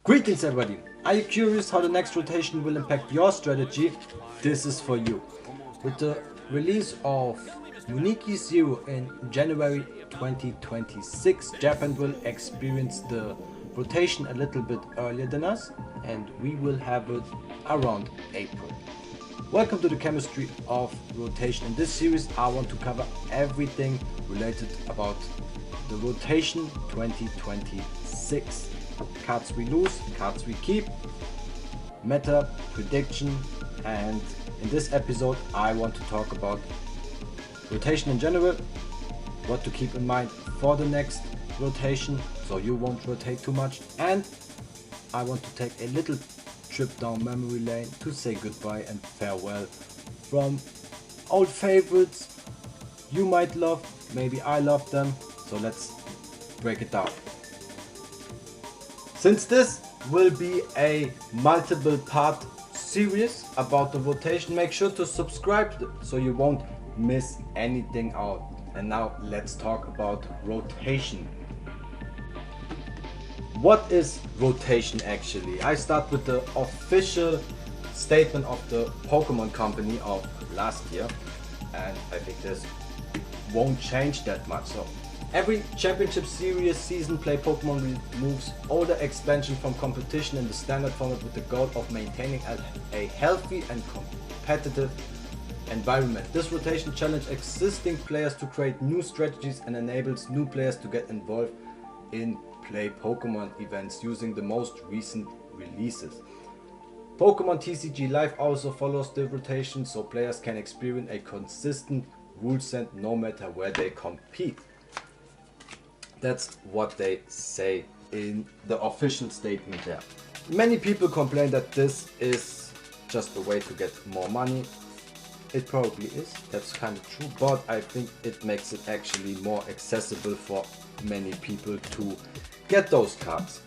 Greetings everybody! Are you curious how the next rotation will impact your strategy? This is for you. With the release of Newbie 0 in January 2026, Japan will experience the rotation a little bit earlier than us, and we will have it around April. Welcome to the chemistry of rotation. In this series I want to cover everything related about the rotation 2026. Cards we lose, cards we keep, meta, prediction, and in this episode I want to talk about rotation in general, what to keep in mind for the next rotation so you won't rotate too much, and I want to take a little trip down memory lane to say goodbye and farewell from old favorites you might love, maybe I love them, so let's break it down. Since this will be a multiple part series about the rotation, make sure to subscribe so you won't miss anything out. And now let's talk about rotation. What is rotation actually? I start with the official statement of the Pokémon company of last year, and I think this won't change that much. So every championship series season play Pokemon removes older expansion from competition in the standard format with the goal of maintaining a healthy and competitive environment. This rotation challenges existing players to create new strategies and enables new players to get involved in play Pokemon events using the most recent releases. Pokemon TCG Live also follows the rotation, so players can experience a consistent rule set no matter where they compete. That's what they say in the official statement there. Many people complain that this is just a way to get more money. It probably is, that's kind of true, but I think it makes it actually more accessible for many people to get those cards.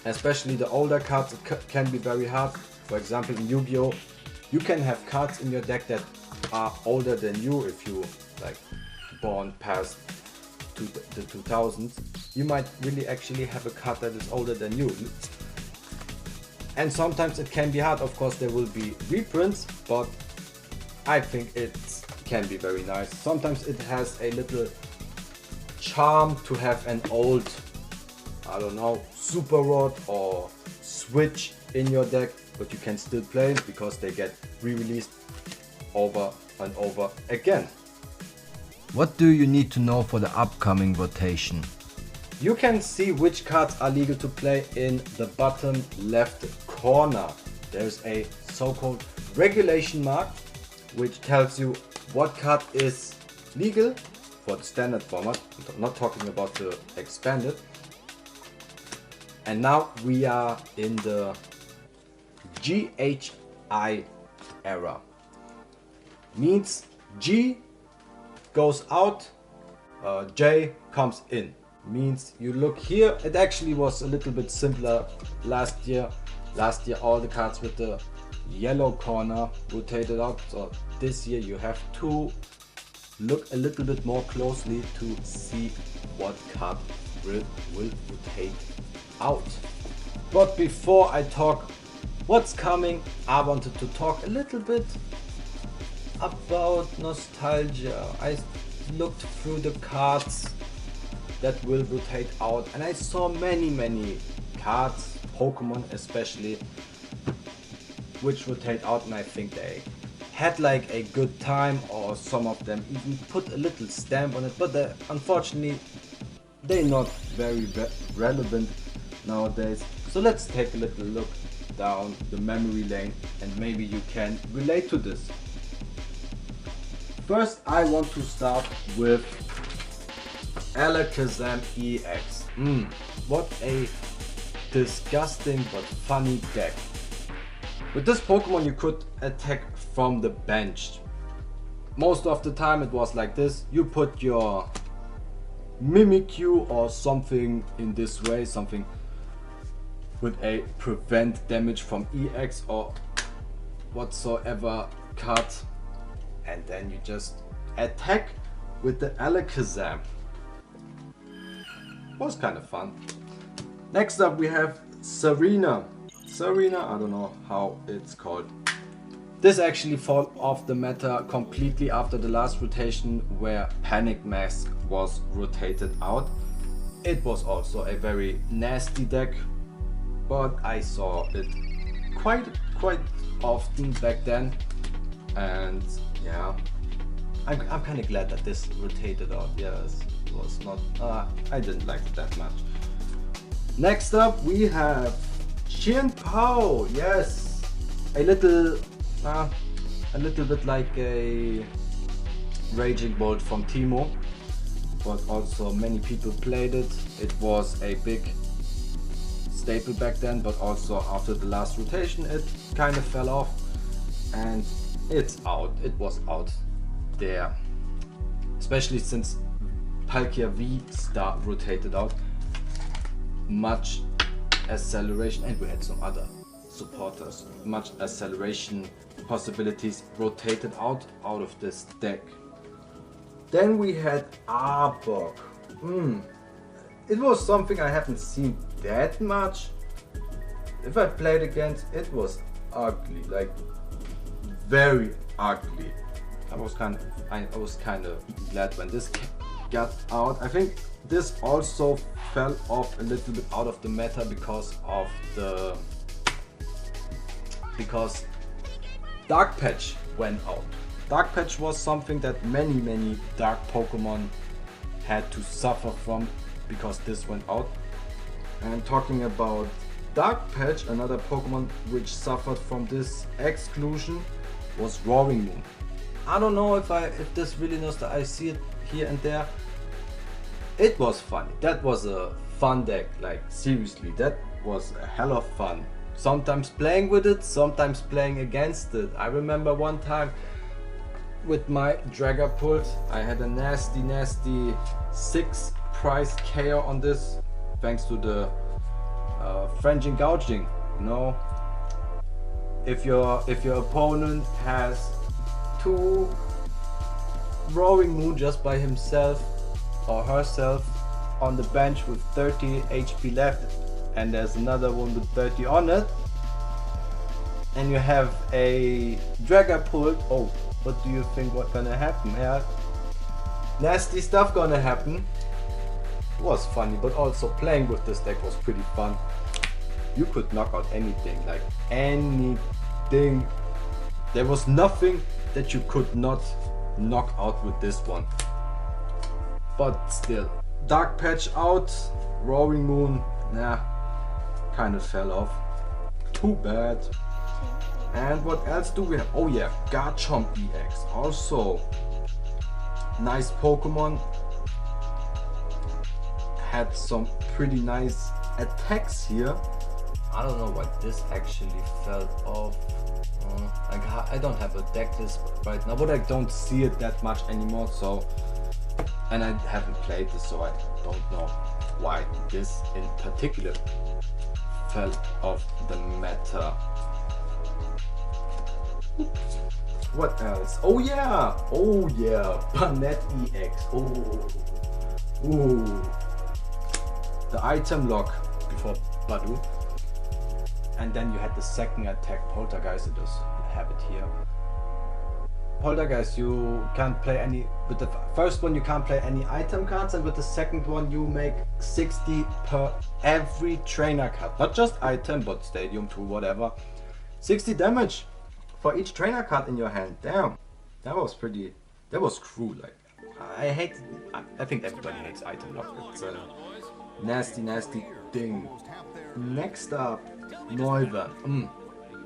Especially the older cards, it can be very hard. For example, in Yu-Gi-Oh! You can have cards in your deck that are older than you. If you like born past the 2000s, you might really actually have a card that is older than you. And sometimes it can be hard. Of course there will be reprints, but I think it can be very nice. Sometimes it has a little charm to have an old, I don't know, Super Rod or Switch in your deck, but you can still play it because they get re-released over and over again. What do you need to know for the upcoming rotation? You can see which cards are legal to play in the bottom left corner. There's a so-called regulation mark which tells you what card is legal for the standard format. I'm not talking about the expanded. And now we are in the GHI era. Means G goes out, J comes in. Means you look here, it actually was a little bit simpler last year. Last year all the cards with the yellow corner rotated out, so this year you have to look a little bit more closely to see what card will rotate out. But before I talk what's coming, I wanted to talk a little bit about nostalgia. I looked through the cards that will rotate out and I saw many cards, Pokemon especially, which rotate out, and I think they had like a good time, or some of them even put a little stamp on it, but unfortunately they're not very relevant nowadays. So let's take a little look down the memory lane and maybe you can relate to this. First I want to start with Alakazam EX. What a disgusting but funny deck. With this Pokemon you could attack from the bench. Most of the time it was like this. You put your Mimikyu or something in this way, something with a prevent damage from EX or whatsoever card, and then you just attack with the Alakazam. Was kind of fun. Next up we have Serena, I don't know how it's called. This actually fell off the meta completely after the last rotation where Panic Mask was rotated out. It was also a very nasty deck, but I saw it quite often back then, and yeah, I'm kind of glad that this rotated out. Yes, it was not. I didn't like it that much. Next up, we have Chien Pao. Yes, a little bit like a Raging Bolt from Teemo, but also many people played it. It was a big staple back then, but also after the last rotation it kind of fell off, and it's out. It was out there, especially since Palkia V Star rotated out. Much acceleration, and we had some other supporters. Much acceleration possibilities rotated out of this deck. Then we had Arbok. It was something I haven't seen that much. If I played against, it was ugly, like very ugly. I was kind of glad when this got out. I think this also fell off a little bit out of the meta because Dark Patch went out. Dark Patch was something that many dark Pokemon had to suffer from because this went out. And talking about Dark Patch, another Pokemon which suffered from this exclusion was Roaring Moon. I don't know if this really nostalgia. I see it here and there. It was funny. That was a fun deck. Like seriously, that was a hell of fun. Sometimes playing with it, sometimes playing against it. I remember one time with my Dragapult, I had a nasty 6 price KO on this, thanks to the Frenching Gouging. You know, if your opponent has 2 Roaring Moon just by himself or herself on the bench with 30 HP left, and there's another one with 30 on it, and you have a Dragapult, oh, what do you think what's gonna happen? Yeah, nasty stuff gonna happen. It was funny, but also playing with this deck was pretty fun. You could knock out anything, like anything. There was nothing that you could not knock out with this one. But still, Dark Patch out, Roaring Moon, nah, kind of fell off. Too bad. And what else do we have? Oh yeah, Garchomp EX, also nice Pokemon. Had some pretty nice attacks here. I don't know why this actually fell off. I don't have a deck list right now, but I don't see it that much anymore. So, and I haven't played this, so I don't know why this in particular fell off the meta. What else? Oh yeah, Banette EX. Ooh, the item lock before Badu, and then you had the second attack Poltergeist. I just have it here. Poltergeist, you can't play any. With the first one, you can't play any item cards, and with the second one, you make 60 per every trainer card. Not just item, but stadium too, whatever. 60 damage for each trainer card in your hand. Damn, that was pretty. That was cruel. Like, I think everybody hates item lock. It's a nasty thing. Next up, Noivern.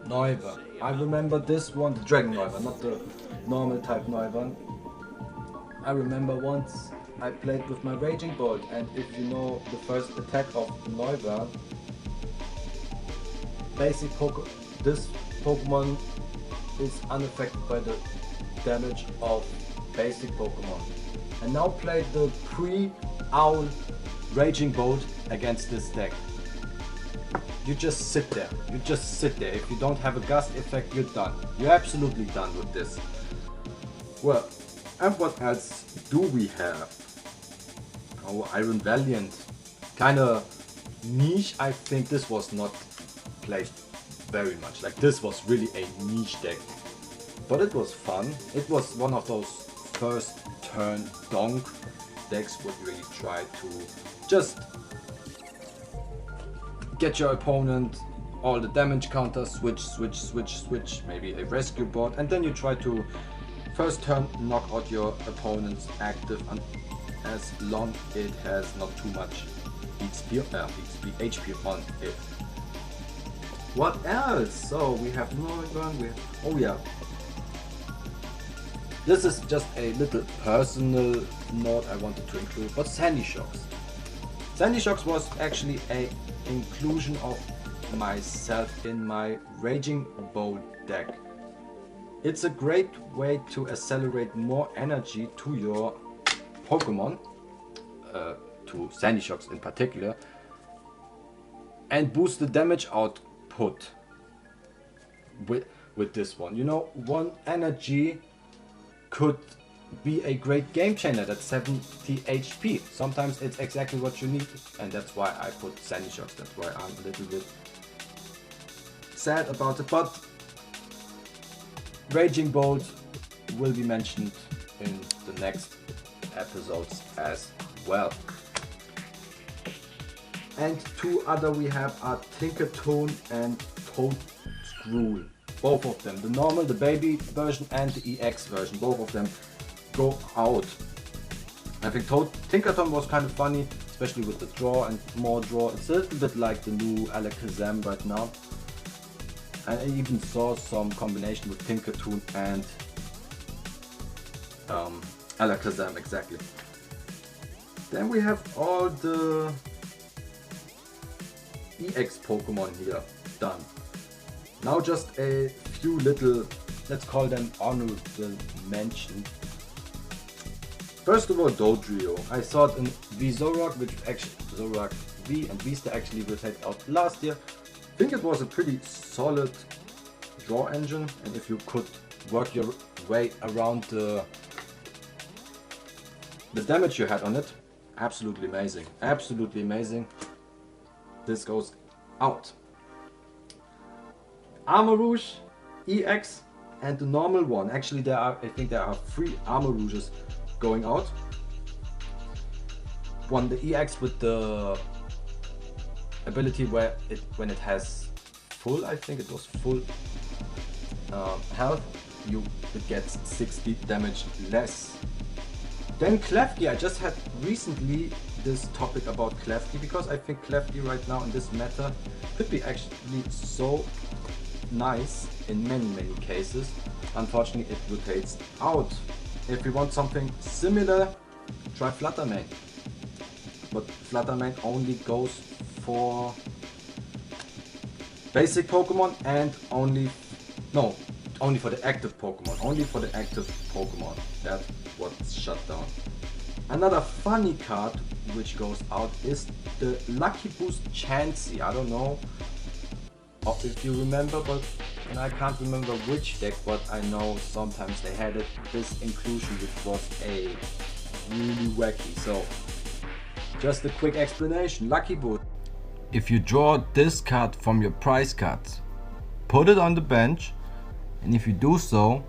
Noivern. I remember this one, the Dragon Noivern, not the normal type Noivern. I remember once I played with my Raging Bolt, and if you know the first attack of Noivern, this Pokemon is unaffected by the damage of basic Pokemon. And now play the pre-Owl Raging Bolt against this deck. You just sit there. If you don't have a gust effect, you're done. You're absolutely done with this. Well, and what else do we have? Oh, Iron Valiant. Kinda niche, I think this was not played very much. Like this was really a niche deck. But it was fun. It was one of those first turn donk decks would really try to just get your opponent all the damage counters, switch, maybe a rescue board, and then you try to first turn knock out your opponent's active as long it has not too much HP on it. What else? So we have Northern, oh yeah. This is just a little personal note I wanted to include, but Sandy Shocks. Sandy Shocks was actually a inclusion of myself in my Raging Bolt deck. It's a great way to accelerate more energy to your Pokemon, to Sandy Shocks in particular, and boost the damage output with this one. You know, 1 energy could be a great game changer. That's 70 HP. Sometimes it's exactly what you need, and that's why I put Sandy Shocks. That's why I'm a little bit sad about it, but Raging Bolt will be mentioned in the next episodes as well. And 2 other we have are Tinkertoon and Toedscruel. Both of them, the normal, the baby version and the EX version, both of them go out. I think Tinkertoon was kind of funny, especially with the draw and more draw. It's a little bit like the new Alakazam right now. And I even saw some combination with Tinkertoon and Alakazam, exactly. Then we have all the EX Pokemon here done. Now just a few little, let's call them honorable mention. First of all, Dodrio. I saw it in V-Zoroark, which actually Zoroark V and V-Star actually rotated out last year. I think it was a pretty solid draw engine, and if you could work your way around the damage you had on it, absolutely amazing. Absolutely amazing. This goes out. Armarouge, EX, and the normal one. Actually, I think there are 3 Armarouges going out. One, the EX with the ability where when it has full, I think it was full health, it gets 60 damage less. Then Klefki. I just had recently this topic about Klefki because I think Klefki right now in this meta could be actually so nice in many cases. Unfortunately, it rotates out. If you want something similar, try Fluttermane. But Fluttermane only goes for basic Pokemon and only for the active Pokemon. Only for the active Pokemon. That's what's shut down. Another funny card which goes out is the Lucky Boost Chansey. I don't know if you remember, and I can't remember which deck, but I know sometimes they had this inclusion, which was a really wacky. So just a quick explanation. Lucky Boost. If you draw this card from your prize cards, put it on the bench, and if you do so,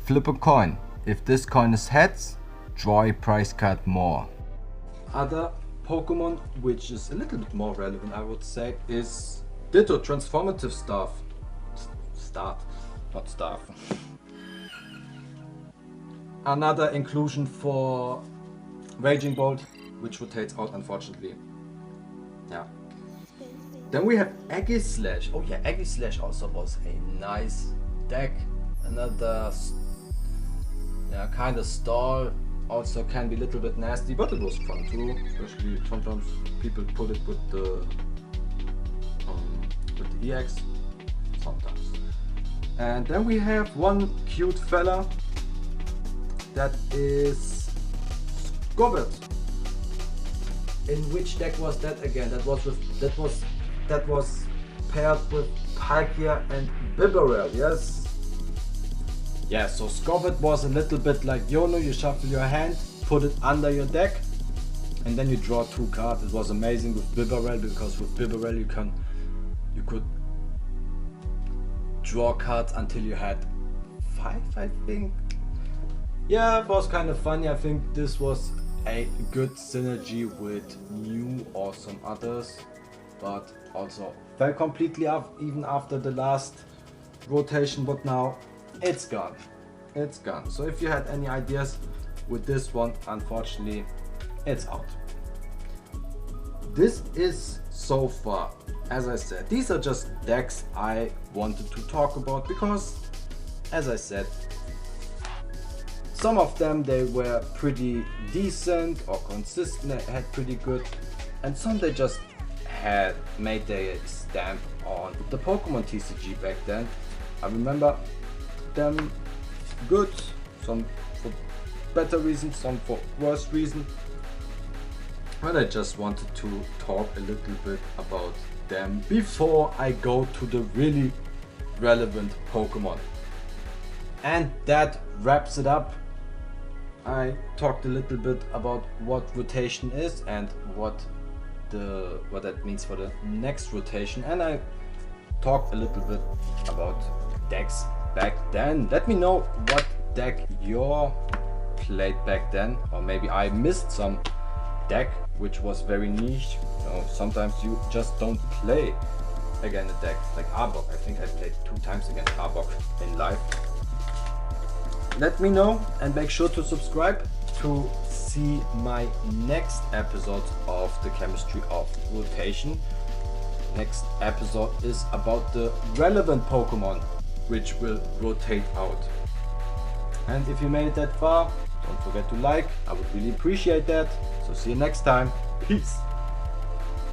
flip a coin. If this coin is heads, draw a prize card more. Other Pokemon which is a little bit more relevant, I would say, is Ditto Transformative not Staff. Another inclusion for Raging Bolt, which rotates out, unfortunately. Yeah. Then we have Aegislash. Oh yeah, Aegislash also was a nice deck. Another kind of stall. Also can be a little bit nasty, but it was fun too. Especially sometimes people put it with the EX. Sometimes. And then we have one cute fella. That is Scobbit. In which deck was that again? That was paired with Palkia and Bibarel, yes? Yeah, so Scobbit was a little bit like YOLO. You shuffle your hand, put it under your deck, and then you draw 2 cards. It was amazing with Bibarel, because with Bibarel you could draw cards until you had 5, I think. Yeah, it was kind of funny. I think this was a good synergy with New or some others, but also fell completely off even after the last rotation. But now it's gone. It's gone. So if you had any ideas with this one, unfortunately it's out. This is so far, as I said, these are just decks I wanted to talk about, because as I said, some of them they were pretty decent or consistent, had pretty good, and some they just had made their stamp on the Pokemon TCG back then. I remember them good, some for better reasons, some for worse reason, but I just wanted to talk a little bit about them before I go to the really relevant Pokemon. And that wraps it up. I talked a little bit about what rotation is and what that means for the next rotation, and I talked a little bit about decks back then. Let me know what deck you played back then, or maybe I missed some deck which was very niche. You know, sometimes you just don't play against a deck like Arbok. I think I played 2 times against Arbok in live. Let me know, and make sure to subscribe to see my next episode of the chemistry of rotation. Next episode is about the relevant Pokemon which will rotate out. And if you made it that far, don't forget to like. I would really appreciate that. So see you next time. Peace.